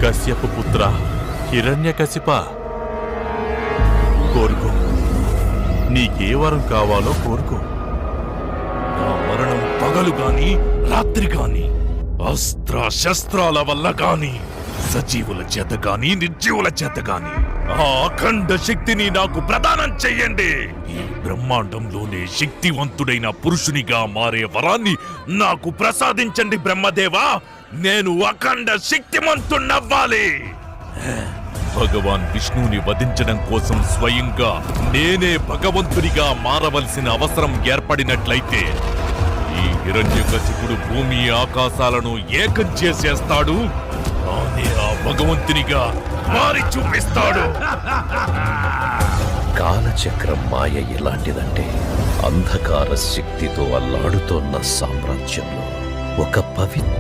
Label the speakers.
Speaker 1: కశ్యప పుత్ర హిరణ్యకశిప, కోరుకో, నీకే వరం కావాలో కోరుకో.
Speaker 2: నా మరణం పగలు గాని రాత్రి గాని, అస్త్ర శస్త్రాల వల్ల గాని, సజీవుల చేత గాని నిర్జీవుల చేత గాని ఆ అఖండ శక్తిని నాకు ప్రదానం చెయ్యండి. ఈ బ్రహ్మాండంలోనే శక్తివంతుడైన పురుషునిగా మారే వరాన్ని నాకు ప్రసాదించండి బ్రహ్మదేవా. నేను అఖండ శక్తిమంతుణ్ణవ్వాలి. భగవాన్ విష్ణువుని వధించడం కోసం స్వయంగా నేనే భగవంతునిగా మారవలసిన అవసరం ఏర్పడినట్లయితే ఈ హిరణ్యకశిపుడు భూమి ఆకాశాలను ఏకం చేసేస్తాడు. తానే ఆ భగవంతునిగా మారి చూపిస్తాడు.
Speaker 3: కాలచక్రం మాయ ఎలాంటిదంటే, అంధకార శక్తితో అల్లాడుతోన్న సామ్రాజ్యంలో ఒక పవిత్ర